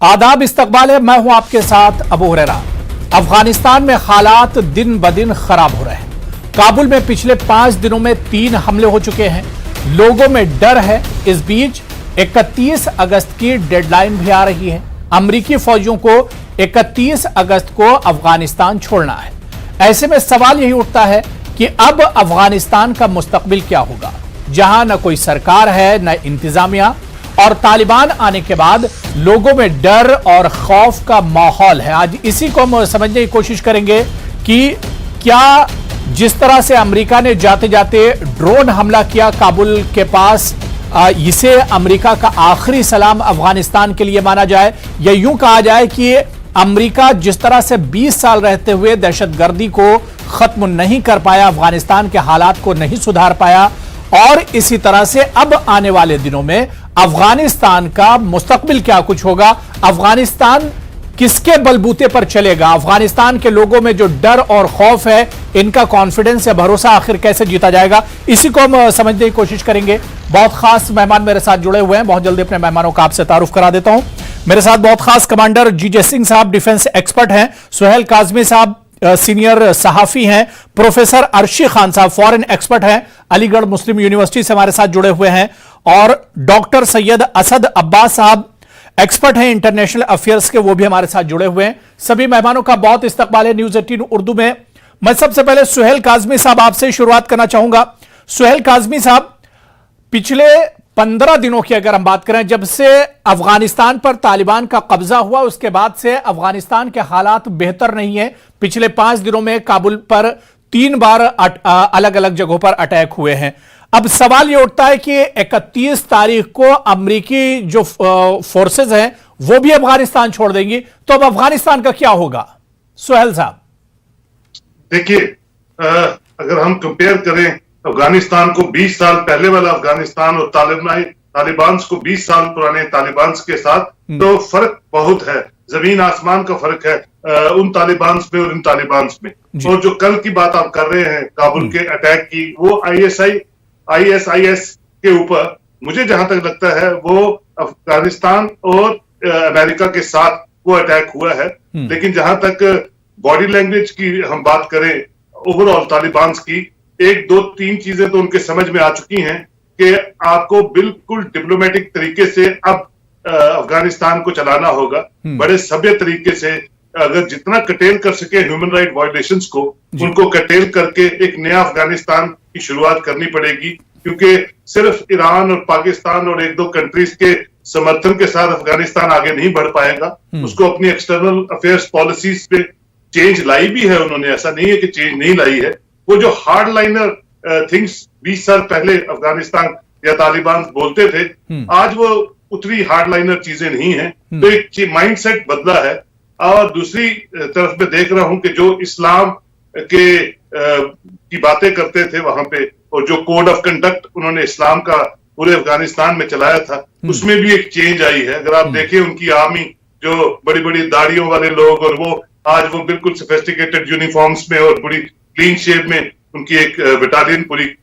आदाब, इस्तकबाल है। मैं हूं आपके साथ अबू हुरैरा। अफगानिस्तान में हालात दिन ब दिन खराब हो रहे हैं। काबुल में पिछले 5 दिनों में 3 हमले हो चुके हैं। लोगों में डर है। इस बीच 31 अगस्त की डेडलाइन भी आ रही है। अमरीकी फौजियों को 31 अगस्त को अफगानिस्तान छोड़ना है। ऐसे में सवाल यही उठता है कि अब अफगानिस्तान का मुस्तकबिल क्या होगा, जहां न कोई सरकार है न इंतजामिया, और तालिबान आने के बाद लोगों में डर और खौफ का माहौल है। आज इसी को हम समझने की कोशिश करेंगे कि क्या जिस तरह से अमेरिका ने जाते जाते ड्रोन हमला किया काबुल के पास, इसे अमेरिका का आखिरी सलाम अफगानिस्तान के लिए माना जाए, या यूं कहा जाए कि अमेरिका जिस तरह से 20 साल रहते हुए दहशतगर्दी को खत्म नहीं कर पाया, अफगानिस्तान के हालात को नहीं सुधार पाया, और इसी तरह से अब आने वाले दिनों में अफगानिस्तान का मुस्तकबिल क्या कुछ होगा, अफगानिस्तान किसके बलबूते पर चलेगा, अफगानिस्तान के लोगों में जो डर और खौफ है, इनका कॉन्फिडेंस या भरोसा आखिर कैसे जीता जाएगा, इसी को हम समझने की कोशिश करेंगे। बहुत खास मेहमान मेरे साथ जुड़े हुए हैं। बहुत जल्दी अपने मेहमानों का आपसे तारुफ करा देता हूं। मेरे साथ बहुत खास कमांडर जीजे सिंह साहब डिफेंस एक्सपर्ट हैं, सुहेल काजमी साहब सीनियर सहाफी हैं, प्रोफेसर अर्शी खान साहब फॉरेन एक्सपर्ट हैं, अलीगढ़ मुस्लिम यूनिवर्सिटी से हमारे साथ जुड़े हुए हैं, और डॉक्टर सैयद असद अब्बास साहब एक्सपर्ट हैं इंटरनेशनल अफेयर्स के, वो भी हमारे साथ जुड़े हुए हैं। सभी मेहमानों का बहुत इस्तकबाल है न्यूज 18 उर्दू में। मैं सबसे पहले सुहेल काजमी साहब आपसे शुरुआत करना चाहूंगा। सुहेल काजमी साहब, पिछले 15 दिनों की अगर हम बात करें, जब से अफगानिस्तान पर तालिबान का कब्जा हुआ उसके बाद से अफगानिस्तान के हालात बेहतर नहीं है। पिछले 5 दिनों में काबुल पर 3 बार अलग अलग जगहों पर अटैक हुए हैं। अब सवाल यह उठता है कि 31 तारीख को अमेरिकी जो फोर्सेज हैं वो भी अफगानिस्तान छोड़ देंगी, तो अब अफगानिस्तान का क्या होगा? सुहेल साहब देखिए, अगर हम कंपेयर करें अफगानिस्तान को 20 साल पहले वाला अफगानिस्तान और तालिबान को 20 साल पुराने तालिबान के साथ, तो फर्क बहुत है। जमीन आसमान का फर्क है उन तालिबान में और इन तालिबान में। और जो कल की बात आप कर रहे हैं काबुल के अटैक की, वो ISIS के ऊपर, मुझे जहां तक लगता है वो अफगानिस्तान और अमेरिका के साथ वो अटैक हुआ है। लेकिन जहां तक बॉडी लैंग्वेज की हम बात करें ओवरऑल तालिबान की, 1, 2, 3 चीजें तो उनके समझ में आ चुकी हैं कि आपको बिल्कुल डिप्लोमेटिक तरीके से अब अफगानिस्तान को चलाना होगा, बड़े सभ्य तरीके से। अगर जितना कटेल कर सके ह्यूमन राइट वायलेशंस को, उनको कटेल करके एक नया अफगानिस्तान की शुरुआत करनी पड़ेगी, क्योंकि सिर्फ ईरान और पाकिस्तान और 1-2 कंट्रीज के समर्थन के साथ अफगानिस्तान आगे नहीं बढ़ पाएगा। उसको अपनी एक्सटर्नल अफेयर्स पॉलिसीज पे चेंज लाई भी है उन्होंने, ऐसा नहीं है कि चेंज नहीं लाई है। वो जो हार्ड लाइनर थिंग्स 20 साल पहले अफगानिस्तान या तालिबान बोलते थे, आज वो उतनी हार्ड लाइनर चीजें नहीं है। तो एक माइंडसेट बदला है। और दूसरी तरफ मैं देख रहा हूं कि जो इस्लाम के की बातें करते थे वहां पे, और जो कोड ऑफ कंडक्ट उन्होंने इस्लाम का पूरे अफगानिस्तान में चलाया था, उसमें भी एक चेंज आई है। अगर आप देखें उनकी आर्मी, जो बड़ी बड़ी दाढ़ियों वाले लोग, और वो आज वो बिल्कुल सोफिस्टिकेटेड यूनिफॉर्म्स में और बड़ी क्लीन शेप में उनकी एक बटालियन पूरी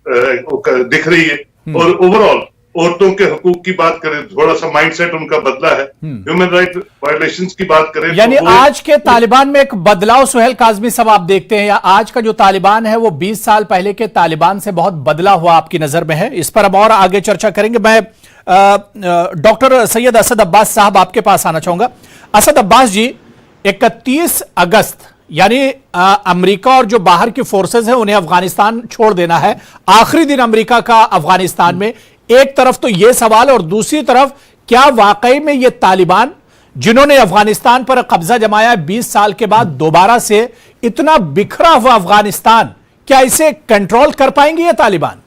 दिख रही है। और ओवरऑल औरतों के हकूक की बात करें, थोड़ा सा माइंडसेट उनका बदला है। ह्यूमन राइट वायलेशंस की बात करें, यानी तो आज के तालिबान में एक बदलाव सुहेल काजमी साहब आप देखते हैं, या आज का जो तालिबान है वो 20 साल पहले के तालिबान से बहुत बदला हुआ आपकी नजर में है? इस पर अब और आगे चर्चा करेंगे। मैं डॉक्टर सैयद असद अब्बास साहब आपके पास आना चाहूंगा। असद अब्बास जी, 31 अगस्त यानी अमेरिका और जो बाहर की फोर्सेस हैं उन्हें अफगानिस्तान छोड़ देना है, आखिरी दिन अमेरिका का अफगानिस्तान में। एक तरफ तो यह सवाल, और दूसरी तरफ क्या वाकई में ये तालिबान जिन्होंने अफगानिस्तान पर कब्जा जमाया 20 साल के बाद दोबारा से, इतना बिखरा हुआ अफगानिस्तान, क्या इसे कंट्रोल कर पाएंगे ये तालिबान?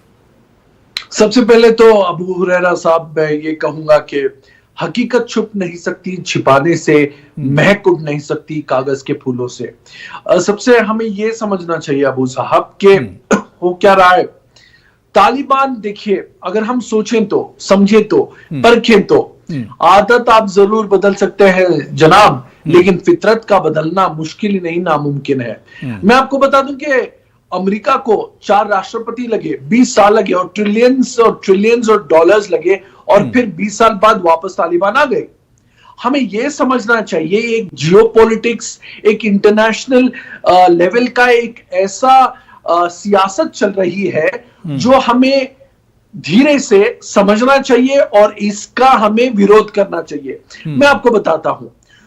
सबसे पहले तो अबू हुरैरा साहब, मैं ये कहूंगा कि हकीकत छुप नहीं सकती छिपाने से, महक उड़ नहीं सकती कागज के फूलों से। सबसे हमें यह समझना चाहिए अबू साहब के हो क्या रहा है। तालिबान, देखिए, अगर हम सोचें तो, समझें तो, परखें तो, आदत आप जरूर बदल सकते हैं जनाब, लेकिन फितरत का बदलना मुश्किल ही नहीं, नामुमकिन है। मैं आपको बता दूं कि अमेरिका को 4 राष्ट्रपति लगे, 20 साल लगे, और ट्रिलियंस और डॉलर्स लगे, और फिर 20 साल बाद वापस तालिबान आ गए। हमें यह समझना चाहिए एक जियोपॉलिटिक्स, एक इंटरनेशनल लेवल का एक ऐसा सियासत चल रही है जो हमें धीरे से समझना चाहिए और इसका हमें विरोध करना चाहिए। मैं आपको बताता हूं,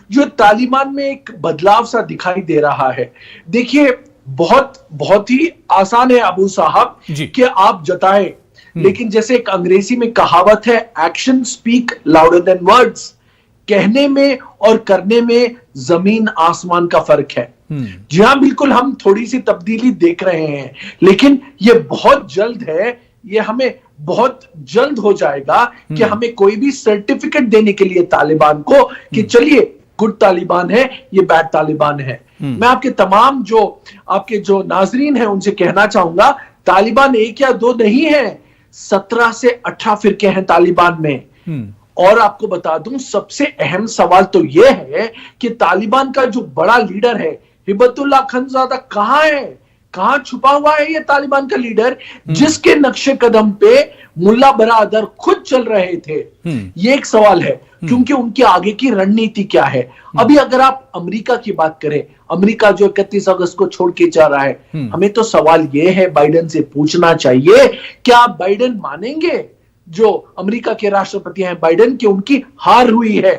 जो तालिबान में एक बदलाव सा दिखाई दे रहा है। देखिए, बहुत ही आसान है अबू साहब कि आप जताएं, लेकिन जैसे एक अंग्रेजी में कहावत है, action speak louder than words. कहने में और करने में जमीन आसमान का फर्क है। जी हां, बिल्कुल हम थोड़ी सी तब्दीली देख रहे हैं, लेकिन यह बहुत जल्द है, यह हमें बहुत जल्द हो जाएगा कि हमें कोई भी सर्टिफिकेट देने के लिए तालिबान को कि चलिए गुड तालिबान है, ये बैड तालिबान है। मैं आपके तमाम आपके जो नाजरीन हैं उनसे कहना चाहूंगा, तालिबान एक या दो नहीं है, 17 से 18 फिरके हैं तालिबान में। और आपको बता दूं, सबसे अहम सवाल तो यह है कि तालिबान का जो बड़ा लीडर है हिबतुल्लाह अखंदजादा कहां है, कहां छुपा हुआ है ये तालिबान का लीडर, जिसके नक्शे कदम पे मुल्ला बरादर खुद चल रहे थे। ये एक सवाल है, क्योंकि उनकी आगे की रणनीति क्या है। अभी अगर आप अमेरिका की बात करें, अमेरिका जो 31 अगस्त को छोड़ के जा रहा है, हमें तो सवाल यह है, बाइडेन से पूछना चाहिए, क्या आप बाइडेन मानेंगे, जो अमेरिका के राष्ट्रपति हैं बाइडेन, की उनकी हार हुई है।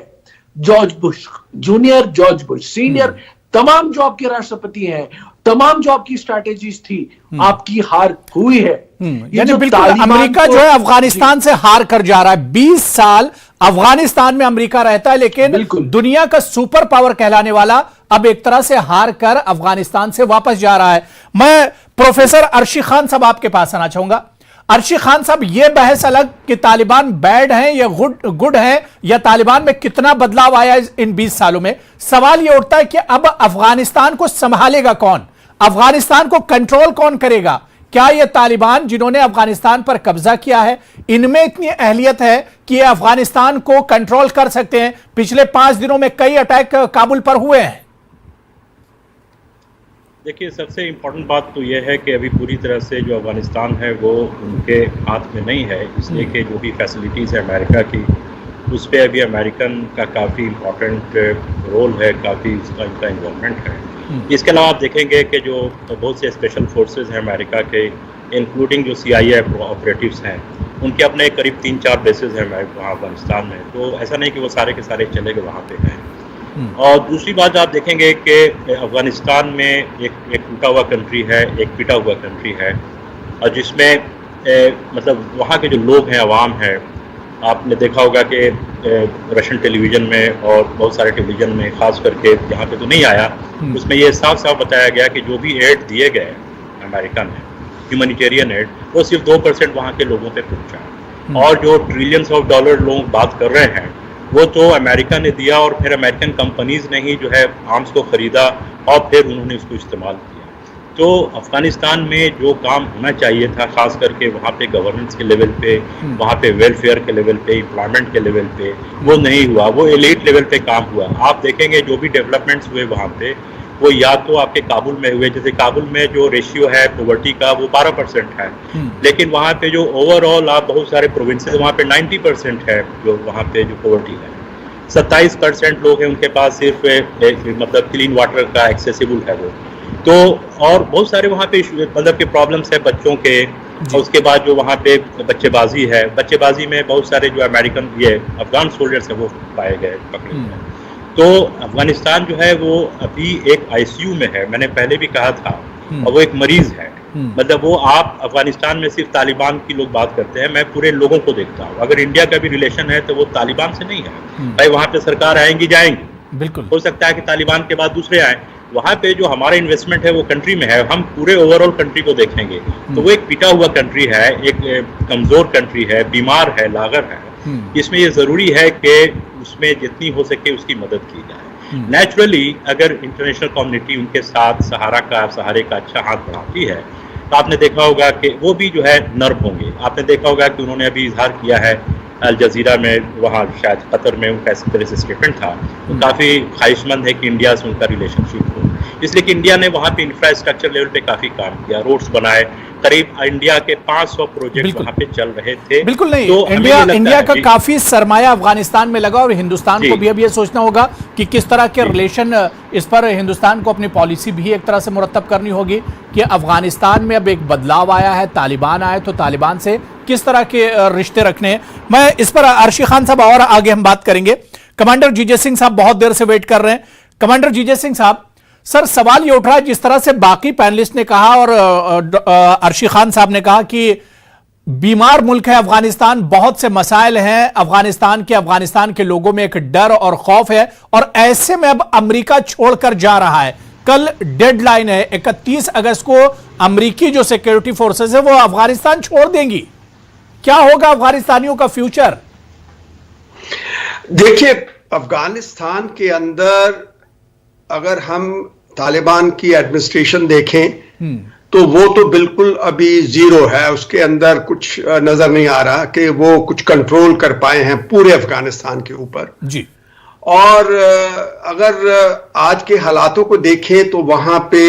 George Bush junior, George Bush senior, तमाम जो आपके राष्ट्रपति हैं, तमाम जो आपकी स्ट्रैटेजीज थी, आपकी हार हुई है। यानी बिल्कुल अमेरिका जो है अफगानिस्तान से हार कर जा रहा है। 20 साल अफगानिस्तान में अमेरिका रहता है, लेकिन दुनिया का सुपर पावर कहलाने वाला अब एक तरह से हार कर अफगानिस्तान से वापस जा रहा है। मैं प्रोफेसर अर्शी खान साहब आपके पास आना चाहूंगा। अर्शी खान साहब, यह बहस अलग कि तालिबान बैड हैं या गुड हैं, या तालिबान में कितना बदलाव आया इन 20 सालों में। सवाल यह उठता है कि अब अफगानिस्तान को संभालेगा कौन, अफगानिस्तान को कंट्रोल कौन करेगा। क्या ये तालिबान जिन्होंने अफगानिस्तान पर कब्जा किया है, इनमें इतनी अहलियत है कि ये अफगानिस्तान को कंट्रोल कर सकते हैं? पिछले 5 दिनों में कई अटैक काबुल पर हुए हैं। देखिए, सबसे इम्पोर्टेंट बात तो यह है कि अभी पूरी तरह से जो अफगानिस्तान है वो उनके हाथ में नहीं है, इसलिए कि जो भी फैसिलिटीज़ है अमेरिका की, उस पर अभी अमेरिकन का काफ़ी इम्पोर्टेंट रोल है, काफ़ी उसका इनका इन्वॉल्वमेंट है। इसके अलावा आप देखेंगे कि जो बहुत से स्पेशल फोर्सेस हैं अमेरिका के, इंक्लूडिंग जो CIA ऑपरेटिव्स हैं, उनके अपने करीब 3-4 बेसेस हैं वहाँ अफगानिस्तान में। तो ऐसा नहीं कि वो सारे के सारे चले गए वहाँ पे हैं। और दूसरी बात आप देखेंगे कि अफगानिस्तान में एक टूटा हुआ कंट्री है, एक पिटा हुआ कंट्री है, और जिसमें मतलब वहाँ के जो लोग हैं, अवाम है, आपने देखा होगा कि रशियन टेलीविज़न में और बहुत सारे टेलीविज़न में, ख़ास करके यहाँ पे तो नहीं आया, उसमें ये साफ साफ बताया गया कि जो भी एड दिए गए अमेरिका ने, ह्यूमैनिटेरियन एड, वो सिर्फ 2% वहाँ के लोगों पे पहुँचा। और जो ट्रिलियंस ऑफ डॉलर लोग बात कर रहे हैं, वो तो अमेरिका ने दिया, और फिर अमेरिकन कंपनीज ने ही जो है आर्म्स को ख़रीदा और फिर उन्होंने उसको इस्तेमाल किया। तो अफ़गानिस्तान में जो काम होना चाहिए था, ख़ास करके वहाँ पे गवर्नेंस के लेवल पे, वहाँ पे वेलफेयर के लेवल पे, एम्प्लॉयमेंट के लेवल पे, वो नहीं हुआ, वो एलीट लेवल पे काम हुआ। आप देखेंगे जो भी डेवलपमेंट्स हुए वहाँ पे, वो या तो आपके काबुल में हुए, जैसे काबुल में जो रेशियो है पॉवर्टी का वो 12% है, लेकिन वहाँ पे जो ओवरऑल आप बहुत सारे प्रोविंसेस, वहाँ पे 90% है जो वहाँ पे जो पॉवर्टी है। 27% लोग हैं उनके पास सिर्फ मतलब क्लीन वाटर का एक्सेसिबल है वो। तो और बहुत सारे वहाँ पे मतलब के प्रॉब्लम्स है बच्चों के, और उसके बाद जो वहाँ पे बच्चेबाजी है, बच्चेबाजी में बहुत सारे जो अमेरिकन ये अफगान सोल्जर्स हैं वो पाए गए, पकड़े गए। तो अफगानिस्तान जो है वो अभी एक ICU में है, मैंने पहले भी कहा था, और वो एक मरीज है। मतलब वो आप अफगानिस्तान में सिर्फ तालिबान की लोग बात करते हैं, मैं पूरे लोगों को देखता हूँ। अगर इंडिया का भी रिलेशन है तो वो तालिबान से नहीं है भाई, वहाँ पे सरकार आएंगी जाएंगी, बिल्कुल हो सकता है कि तालिबान के बाद दूसरे आए। वहाँ पे जो हमारा इन्वेस्टमेंट है वो कंट्री में है, हम पूरे ओवरऑल कंट्री को देखेंगे तो वो एक पिटा हुआ कंट्री है, एक कमजोर कंट्री है, बीमार है, लागर है। इसमें ये जरूरी है कि उसमें जितनी हो सके उसकी मदद की जाए। नेचुरली अगर इंटरनेशनल कम्युनिटी उनके साथ सहारे का अच्छा हाथ बढ़ाती है तो आपने देखा होगा कि वो भी जो है नर्व होंगे। आपने देखा होगा कि उन्होंने अभी इजहार किया है अल जजीरा में, वहाँ शायद कतर में उनका इस तरह से स्टेटमेंट था, तो काफ़ी ख्वाहिशमंद है कि इंडिया से उनका रिलेशनशिप हो। इसलिए कि इंडिया ने वहाँ पे इंफ्रास्ट्रक्चर लेवल पे काफी काम किया, रोड्स बनाए, करीब इंडिया के 500 प्रोजेक्ट वहाँ पे चल रहे थे। बिल्कुल नहीं, तो इंडिया का काफी सरमाया अफगानिस्तान में लगा और हिंदुस्तान को भी अब ये सोचना होगा कि किस तरह के रिलेशन, इस पर हिंदुस्तान को अपनी पॉलिसी भी एक तरह से मुरतब करनी होगी कि अफगानिस्तान में अब एक बदलाव आया है, तालिबान आए तो तालिबान से किस तरह के रिश्ते रखने हैं। मैं इस पर अर्शी खान साहब और आगे हम बात करेंगे। कमांडर जीजे सिंह साहब बहुत देर से वेट कर रहे हैं। कमांडर जीजे सिंह साहब, सर सवाल ये उठ रहा है, जिस तरह से बाकी पैनलिस्ट ने कहा और अर्शी खान साहब ने कहा कि बीमार मुल्क है अफगानिस्तान, बहुत से मसाइल हैं अफगानिस्तान के लोगों में एक डर और खौफ है, और ऐसे में अब अमेरिका छोड़कर जा रहा है। कल डेडलाइन है 31 अगस्त को अमेरिकी जो सिक्योरिटी फोर्सेस है वो अफगानिस्तान छोड़ देंगी। क्या होगा अफगानिस्तानियों का फ्यूचर? देखिए, अफगानिस्तान के अंदर अगर हम तालिबान की एडमिनिस्ट्रेशन देखें तो वो तो बिल्कुल अभी जीरो है, उसके अंदर कुछ नजर नहीं आ रहा कि वो कुछ कंट्रोल कर पाए हैं पूरे अफगानिस्तान के ऊपर जी। और अगर आज के हालातों को देखें तो वहां पे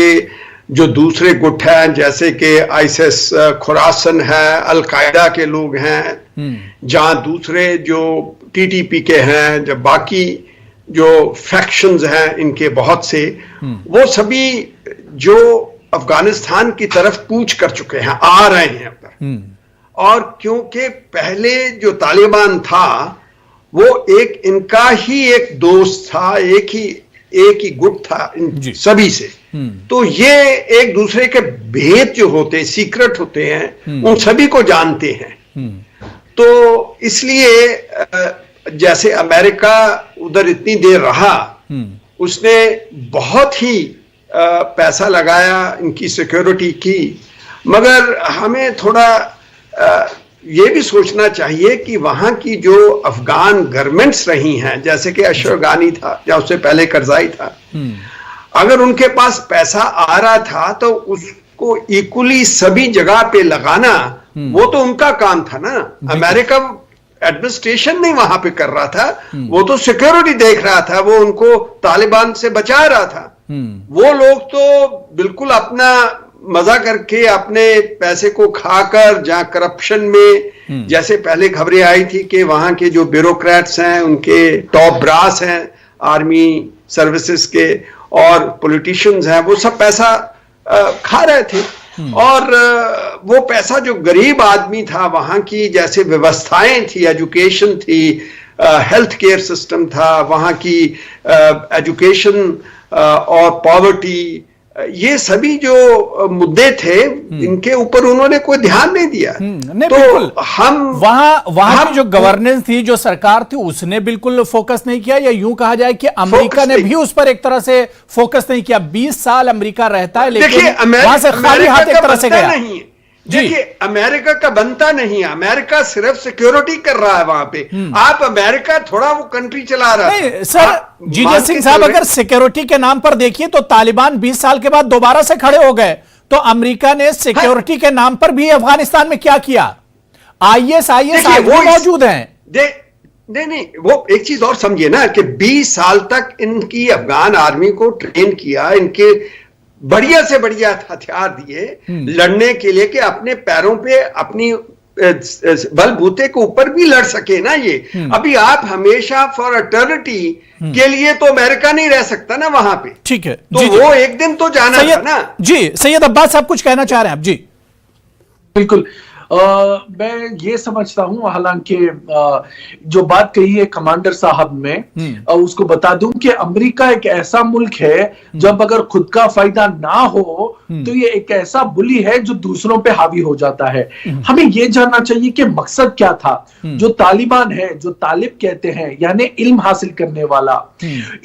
जो दूसरे गुट हैं जैसे कि आईएसआईएस खुरासन है, अलकायदा के लोग हैं, जहां दूसरे जो टीटीपी के हैं, जब बाकी जो फैक्शंस हैं इनके बहुत से, वो सभी जो अफगानिस्तान की तरफ कूच कर चुके हैं, आ रहे हैं पर। और क्योंकि पहले जो तालिबान था वो एक इनका ही एक दोस्त था, एक ही गुट था इन सभी से, तो ये एक दूसरे के भेद जो होते, सीक्रेट होते हैं, उन सभी को जानते हैं। तो इसलिए जैसे अमेरिका उधर इतनी देर रहा, उसने बहुत ही पैसा लगाया इनकी सिक्योरिटी की, मगर हमें थोड़ा ये भी सोचना चाहिए कि वहां की जो अफगान गवर्नमेंट्स रही हैं, जैसे कि अशरफ गानी था या उससे पहले करजाई था, अगर उनके पास पैसा आ रहा था तो उसको इक्वली सभी जगह पे लगाना वो तो उनका काम था ना। अमेरिका एडमिनिस्ट्रेशन नहीं वहां पे कर रहा था, वो तो सिक्योरिटी देख रहा था, वो उनको तालिबान से बचा रहा था। वो लोग तो बिल्कुल अपना मजा करके अपने पैसे को खाकर, जहां करप्शन में जैसे पहले खबरें आई थी कि वहां के जो ब्यूरोक्रेट्स हैं, उनके टॉप ब्रास हैं आर्मी सर्विसेज के और पॉलिटिशियंस हैं, वो सब पैसा खा रहे थे। और वो पैसा जो गरीब आदमी था, वहां की जैसे व्यवस्थाएं थी, एजुकेशन थी, हेल्थ केयर सिस्टम था, वहां की एजुकेशन और पॉवर्टी, ये सभी जो मुद्दे थे इनके ऊपर उन्होंने कोई ध्यान नहीं दिया। नहीं, तो बिल्कुल हम वहां की जो गवर्नेंस थी, जो सरकार थी, उसने बिल्कुल फोकस नहीं किया, या यूं कहा जाए कि अमेरिका ने भी उस पर एक तरह से फोकस नहीं किया। 20 साल अमेरिका रहता है लेकिन वहां से खाली हाथ एक तरह से गया। देखिए, अमेरिका का बनता नहीं है, अमेरिका सिर्फ सिक्योरिटी कर रहा है वहां पे। आप अमेरिका थोड़ा वो कंट्री चला रहा है। सर जीजे सिंह साहब, अगर सिक्योरिटी के नाम पर देखिए तो तालिबान 20 साल के बाद दोबारा से खड़े हो गए, तो अमेरिका ने सिक्योरिटी के नाम पर भी अफगानिस्तान में क्या किया? आईएसआईएस वो मौजूद हैं। नहीं, वो एक चीज और समझिए ना कि 20 साल तक इनकी अफगान आर्मी को ट्रेन किया, इनके बढ़िया से बढ़िया हथियार दिए लड़ने के लिए कि अपने पैरों पे, अपनी बलबूते के ऊपर भी लड़ सके ना ये। अभी आप हमेशा फॉर एटर्निटी के लिए तो अमेरिका नहीं रह सकता ना वहां पे। ठीक है, तो जी, वो एक दिन तो जाना था ना। जी सैयद अब्बास साहब कुछ कहना चाह रहे हैं आप? जी बिल्कुल। मैं ये समझता हूं, हालांकि जो बात कही है कमांडर साहब में, उसको बता दूं कि अमेरिका एक ऐसा मुल्क है जब अगर खुद का फायदा ना हो तो ये एक ऐसा बुली है जो दूसरों पे हावी हो जाता है। हमें ये जानना चाहिए कि मकसद क्या था। जो तालिबान है, जो तालिब कहते हैं, यानी इल्म हासिल करने वाला,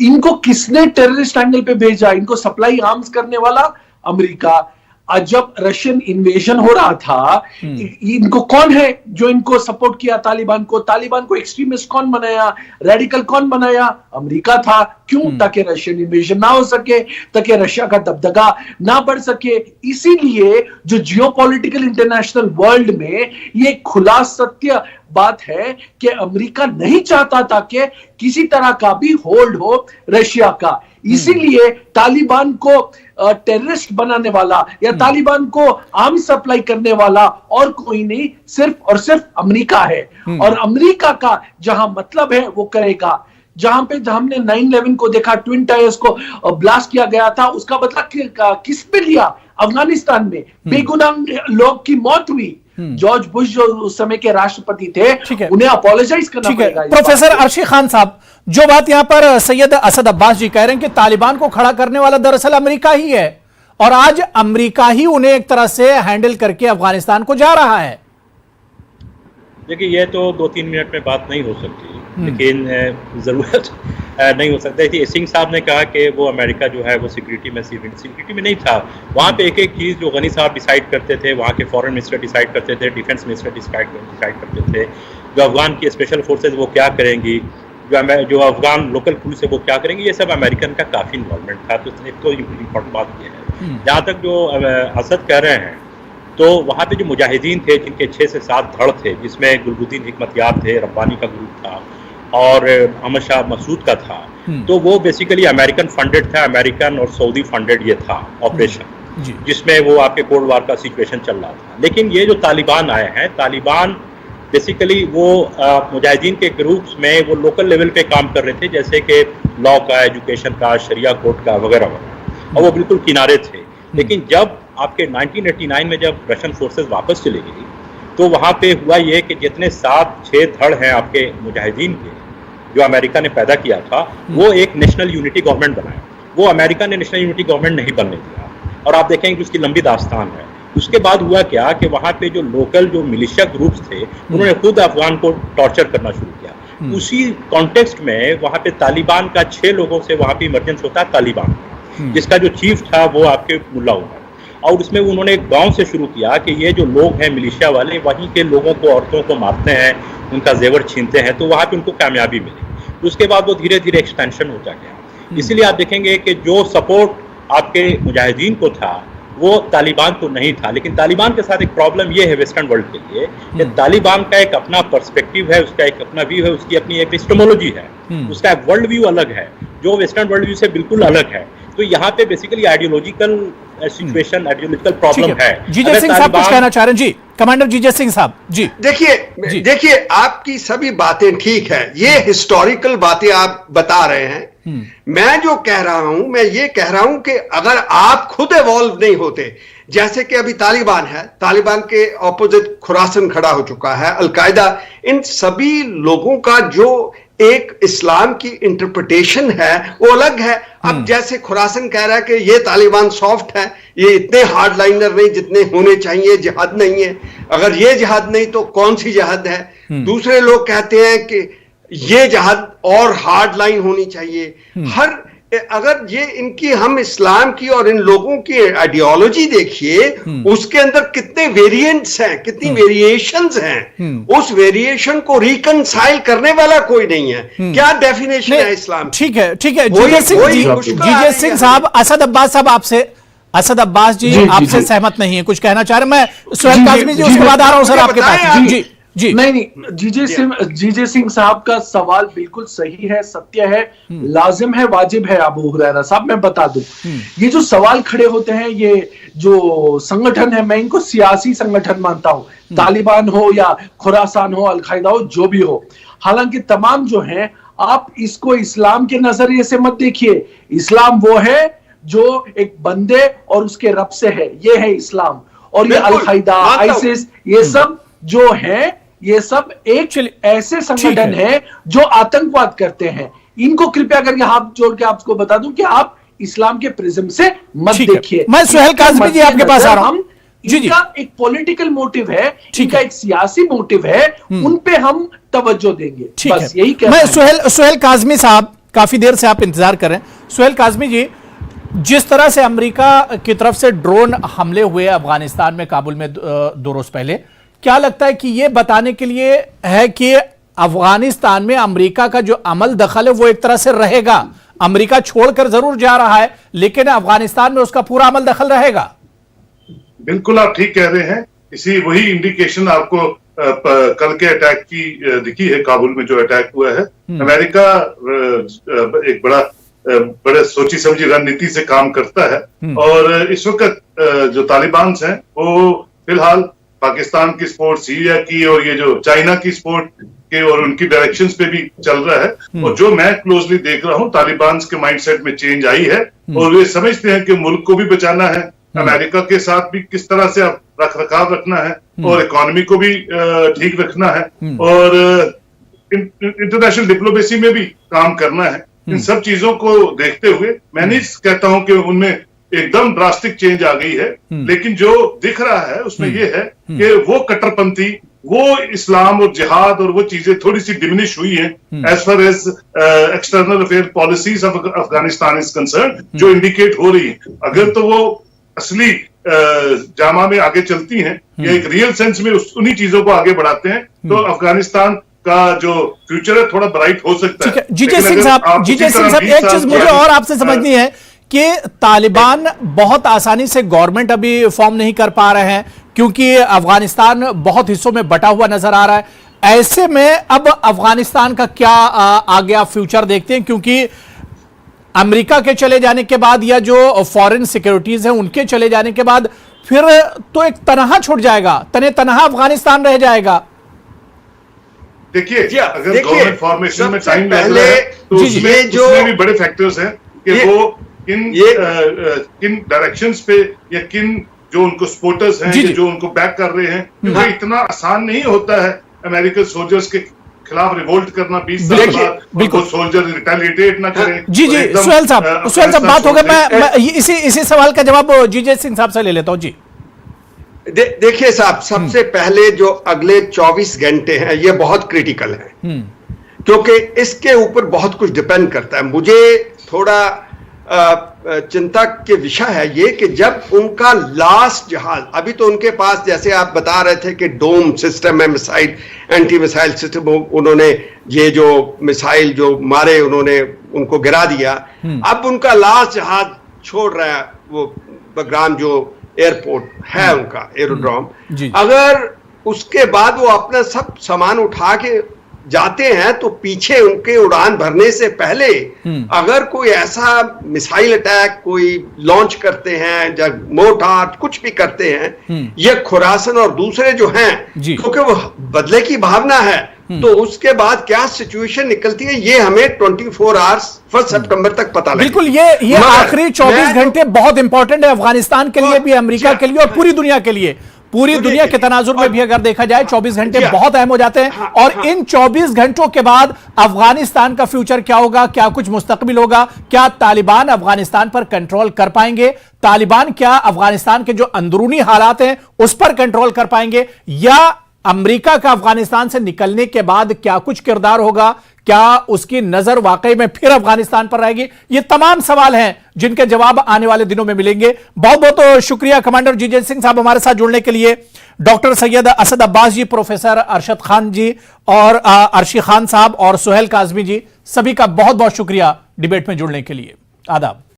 इनको किसने टेररिस्ट एंगल पे भेजा? इनको सप्लाई आर्म्स करने वाला अमेरिका। जब रशियन इन्वेजन हो रहा था, इनको कौन है जो इनको सपोर्ट किया? तालिबान को एक्सट्रीमिस्ट कौन बनाया, रेडिकल कौन बनाया? अमेरिका था। क्यों? ताकि रशियन इन्वेजन ना हो सके, ताकि रशिया का दबदबा ना बढ़ सके। इसीलिए जो जियोपॉलिटिकल इंटरनेशनल वर्ल्ड में ये खुला सत्य बात है कि अमेरिका नहीं चाहता था कि किसी तरह का भी होल्ड हो रशिया का। इसीलिए तालिबान को टेररिस्ट बनाने वाला या तालिबान को आर्म्स सप्लाई करने वाला और कोई नहीं, सिर्फ और सिर्फ अमेरिका है। और अमेरिका का जहां मतलब है वो करेगा। जहां पे हमने 9/11 को देखा, ट्विन टायर्स को ब्लास्ट किया गया था, उसका बदला किस पे लिया? अफगानिस्तान में बेगुनाह लोग की मौत हुई। जॉर्ज बुश जो उस समय के राष्ट्रपति थे, उन्हें अपोलोजाइज करना पड़ेगा। प्रोफेसर अर्शी खान साहब, जो बात यहां पर सैयद असद अब्बास जी कह रहे हैं कि तालिबान को खड़ा करने वाला दरअसल अमेरिका ही है और आज अमेरिका ही उन्हें एक तरह से हैंडल करके अफगानिस्तान को जा रहा है। देखिए, ये तो 2-3 मिनट में बात नहीं हो सकती, लेकिन ज़रूरत नहीं हो सकता है। सिंह साहब ने कहा कि वो अमेरिका जो है वो सिक्योरिटी में नहीं था। वहाँ पे एक एक चीज़ जो गनी साहब डिसाइड करते थे, वहाँ के फॉरेन मिनिस्टर डिसाइड करते थे, डिफेंस मिनिस्टर डिसाइड करते थे, जो अफगान की स्पेशल फोर्सेज वो क्या करेंगी, जो अफगान लोकल पुलिस है वो क्या करेंगी, ये सब अमेरिकन का काफ़ी इन्वॉल्वमेंट था। तो एक तो इम्पोर्टेंट बात ये है। जहाँ तक जो असद कह रहे हैं, तो वहाँ पे जो मुजाहिदीन थे जिनके 6 से 7 धड़ थे, जिसमें गुलबुद्दीन हिकमतयार थे, रब्बानी का ग्रुप था और अहमद शाह मसूद का था, तो वो बेसिकली अमेरिकन फंडेड था, अमेरिकन और सऊदी फंडेड ये था ऑपरेशन, जिसमें वो आपके कोल्ड वार का सिचुएशन चल रहा था। लेकिन ये जो तालिबान आए हैं, तालिबान बेसिकली वो मुजाहिदीन के ग्रुप्स में वो लोकल लेवल पे काम कर रहे थे, जैसे कि लॉ का, एजुकेशन का, शरिया कोर्ट का वगैरह वगैरह, और वो बिल्कुल किनारे थे। लेकिन जब आपके 1989 में जब रशियन फोर्सेस वापस चली गई, तो वहाँ पे हुआ ये कि जितने 7-6 धड़ हैं आपके मुजाहिदीन के, जो अमेरिका ने पैदा किया था, वो एक नेशनल यूनिटी गवर्नमेंट बनाया। वो अमेरिका ने नेशनल यूनिटी गवर्नमेंट नहीं बनने दिया, और आप देखेंगे कि उसकी लंबी दास्तान है। उसके बाद हुआ क्या कि वहाँ पे जो लोकल जो मिलिशिया ग्रुप्स थे, उन्होंने खुद अफगान को टॉर्चर करना शुरू किया। उसी कॉन्टेक्स्ट में वहाँ पे तालिबान का 6 लोगों से वहाँ पे इमरजेंस होता है तालिबान, जिसका जो चीफ था वो आपके मुल्ला उमर, और उसमें उन्होंने एक गांव से शुरू किया कि ये जो लोग हैं मिलिशिया वाले, वहीं के लोगों को, औरतों को मारते हैं, उनका जेवर छीनते हैं, तो वहाँ पे उनको कामयाबी मिली। उसके बाद वो धीरे धीरे एक्सटेंशन होता गया। इसीलिए आप देखेंगे कि जो सपोर्ट आपके मुजाहिदीन को था वो तालिबान को नहीं था। लेकिन तालिबान के साथ एक प्रॉब्लम ये है वेस्टर्न वर्ल्ड के लिए कि तालिबान का एक अपना पर्सपेक्टिव है, उसका एक अपना व्यू है, उसकी अपनी एक एपिस्टेमोलॉजी है, उसका एक वर्ल्ड व्यू अलग है जो वेस्टर्न वर्ल्ड व्यू से बिल्कुल अलग है। तो यहाँ पे basically ideological situation, ideological problem है। जीजेश सिंह साहब कुछ कहना चाह रहे हैं? जी कमांडर जीजेश सिंह साहब जी। देखिए आपकी सभी बातें ठीक है, ये हिस्टोरिकल बातें आप बता रहे हैं। मैं जो कह रहा हूं, मैं ये कह रहा हूं कि अगर आप खुद इवॉल्व नहीं होते, जैसे कि अभी तालिबान है, तालिबान के ऑपोजिट खुरासन खड़ा हो चुका है, अलकायदा, इन सभी लोगों का जो एक इस्लाम की इंटरप्रिटेशन है वो अलग है। अब जैसे खुरासन कह रहा है कि ये तालिबान सॉफ्ट है, ये इतने हार्ड लाइनर नहीं जितने होने चाहिए, जिहाद नहीं है। अगर ये जिहाद नहीं तो कौन सी जिहाद है? दूसरे लोग कहते हैं कि ये जिहाद और हार्ड लाइन होनी चाहिए। अगर ये इनकी, हम इस्लाम की और इन लोगों की आइडियोलॉजी देखिए, उसके अंदर कितने वेरिएंट्स हैं, कितनी वेरिएशंस हैं। उस वेरिएशन को रिकंसाइल करने वाला कोई नहीं है। क्या डेफिनेशन है इस्लाम? ठीक है जीजेश सिंह साहब, असद अब्बास साहब आपसे, असद अब्बास जी आपसे सहमत नहीं है, कुछ कहना चाह रहे? मैं सुहेल काज़मी जी उसके बाद आ रहा हूं सर आपके पास। जी नहीं, जीजे सिंह साहब का सवाल बिल्कुल सही है, सत्य है, लाजिम है, वाजिब है। अबू हुरैरा साहब मैं बता दूं, ये जो सवाल खड़े होते हैं, ये जो संगठन है, मैं इनको सियासी संगठन मानता हूं, तालिबान हो या खुरासान हो, अलकायदा हो, जो भी हो। हालांकि तमाम जो हैं, आप इसको इस्लाम के नजरिए से मत देखिए। इस्लाम वो है जो एक बंदे और उसके रब से है, ये है इस्लाम। और ये अलकायदा, आईसिस, ये सब जो है, ये सब एक ऐसे संगठन है जो आतंकवाद करते हैं। इनको कृपया करके हाथ जोड़ के आपको बता दूं कि आप इस्लाम के प्रिज्म से मत देखिए। मैं सुहेल काज़मी जी आपके पास आ रहा हूं। इनका एक पॉलिटिकल मोटिव है, इनका एक सियासी मोटिव है, उन पे हम तवज्जो देंगे, बस यही कहना है। सुहेल काज़मी साहब, काफी देर से आप इंतजार कर रहे हैं। सुहेल काज़मी जी, जिस तरह से अमेरिका की तरफ से ड्रोन हमले हुए अफगानिस्तान में, काबुल में 2 रोज पहले, क्या लगता है कि यह बताने के लिए है कि अफगानिस्तान में अमेरिका का जो अमल दखल है वो एक तरह से रहेगा? अमेरिका छोड़कर जरूर जा रहा है, लेकिन अफगानिस्तान में उसका पूरा अमल दखल रहेगा। बिल्कुल आप ठीक कह रहे हैं। इसी वही इंडिकेशन आपको कल के अटैक की दिखी है, काबुल में जो अटैक हुआ है। अमेरिका एक बड़ा बड़े सोची समझी रणनीति से काम करता है। और इस वक्त जो तालिबान हैं वो फिलहाल पाकिस्तान की स्पोर्ट, सीरिया की और ये जो चाइना की स्पोर्ट के और उनकी डायरेक्शंस पे भी चल रहा है। और जो मैं क्लोजली देख रहा हूँ, तालिबान के माइंडसेट में चेंज आई है और वे समझते हैं कि मुल्क को भी बचाना है, अमेरिका के साथ भी किस तरह से अब रख रखाव रखना है और इकोनॉमी को भी ठीक रखना है और इंटरनेशनल डिप्लोमेसी में भी काम करना है। इन सब चीजों को देखते हुए मैं नहीं कहता हूं कि उनमें एकदम ड्रास्टिक चेंज आ गई है, लेकिन जो दिख रहा है उसमें यह है कि वो कट्टरपंथी, वो इस्लाम और जिहाद और वो चीजें थोड़ी सी डिमिनिश हुई हैं as far as external affair policies of Afghanistan is concern, जो इंडिकेट हो रही है। अगर तो वो असली जामा में आगे चलती हैं या एक रियल सेंस में उन्हीं चीजों को आगे बढ़ाते हैं, तो अफगानिस्तान का जो फ्यूचर है थोड़ा ब्राइट हो सकता है। जीजे सिंह साहब, एक चीज मुझे और आपसे समझनी है कि तालिबान बहुत आसानी से गवर्नमेंट अभी फॉर्म नहीं कर पा रहे हैं क्योंकि अफगानिस्तान बहुत हिस्सों में बटा हुआ नजर आ रहा है। ऐसे में अब अफगानिस्तान का क्या आगे आप फ्यूचर देखते हैं, क्योंकि अमेरिका के चले जाने के बाद या जो फॉरेन सिक्योरिटीज हैं उनके चले जाने के बाद फिर तो एक तनहा छूट जाएगा, तने तनहा अफगानिस्तान रह जाएगा। देखिए, अगर गवर्नमेंट फॉर्मेशन में टाइम लग रहा है तो उसमें भी बड़े फैक्टर्स हैं कि वो किन डायरेक्शंस पे या किन जो उनको सपोर्टर्स हैं जो उनको बैक कर रहे हैं, क्योंकि इतना आसान नहीं होता है अमेरिकन सोल्जर्स के खिलाफ रिवोल्ट करना 20 साल बाद वो सोल्जर रिटेलिएट ना करें। जी सुहेल साहब बात हो गई। मैं इसी सवाल का जवाब जीजे सिंह साहब से ले लेता हूं। जी देखिए साहब, सबसे पहले जो अगले 24 घंटे हैं ये बहुत क्रिटिकल है क्योंकि इसके ऊपर बहुत कुछ डिपेंड करता है। मुझे थोड़ा चिंता के विषय है ये कि जब उनका लास्ट जहाज, अभी तो उनके पास जैसे आप बता रहे थे कि डोम सिस्टम है, मिसाइल एंटी मिसाइल सिस्टम, उन्होंने ये जो मिसाइल जो मारे उन्होंने उनको गिरा दिया। अब उनका लास्ट जहाज छोड़ रहा है वो बगराम जो एयरपोर्ट है उनका एरोड्रोम, अगर उसके बाद वो अपना सब सामान उठा के जाते हैं तो पीछे उनके उड़ान भरने से पहले अगर कोई ऐसा मिसाइल अटैक कोई लॉन्च करते हैं या मोर्टार कुछ भी करते हैं, ये खुरासन और दूसरे जो हैं, क्योंकि वो बदले की भावना है, तो उसके बाद क्या सिचुएशन निकलती है ये हमें 24 आवर्स 1 सितंबर तक पता लगेगा। बिल्कुल, ये आखिरी 24 घंटे बहुत इंपॉर्टेंट है अफगानिस्तान के लिए भी, अमेरिका के लिए और पूरी दुनिया के लिए। पूरी दुनिया के तनाजुर में भी अगर देखा जाए 24 घंटे बहुत अहम हो जाते हैं। और इन 24 घंटों के बाद अफगानिस्तान का फ्यूचर क्या होगा, क्या कुछ मुस्तकबिल होगा, क्या तालिबान अफगानिस्तान पर कंट्रोल कर पाएंगे, तालिबान क्या अफगानिस्तान के जो अंदरूनी हालात हैं उस पर कंट्रोल कर पाएंगे, या अमेरिका का अफगानिस्तान से निकलने के बाद क्या कुछ किरदार होगा, क्या उसकी नजर वाकई में फिर अफगानिस्तान पर रहेगी। ये तमाम सवाल हैं जिनके जवाब आने वाले दिनों में मिलेंगे। बहुत बहुत शुक्रिया कमांडर जीजे सिंह साहब हमारे साथ जुड़ने के लिए। डॉक्टर सैयद असद अब्बास जी, प्रोफेसर अरशद खान जी और अर्शी खान साहब और सुहेल काजमी जी, सभी का बहुत बहुत शुक्रिया डिबेट में जुड़ने के लिए। आदाब।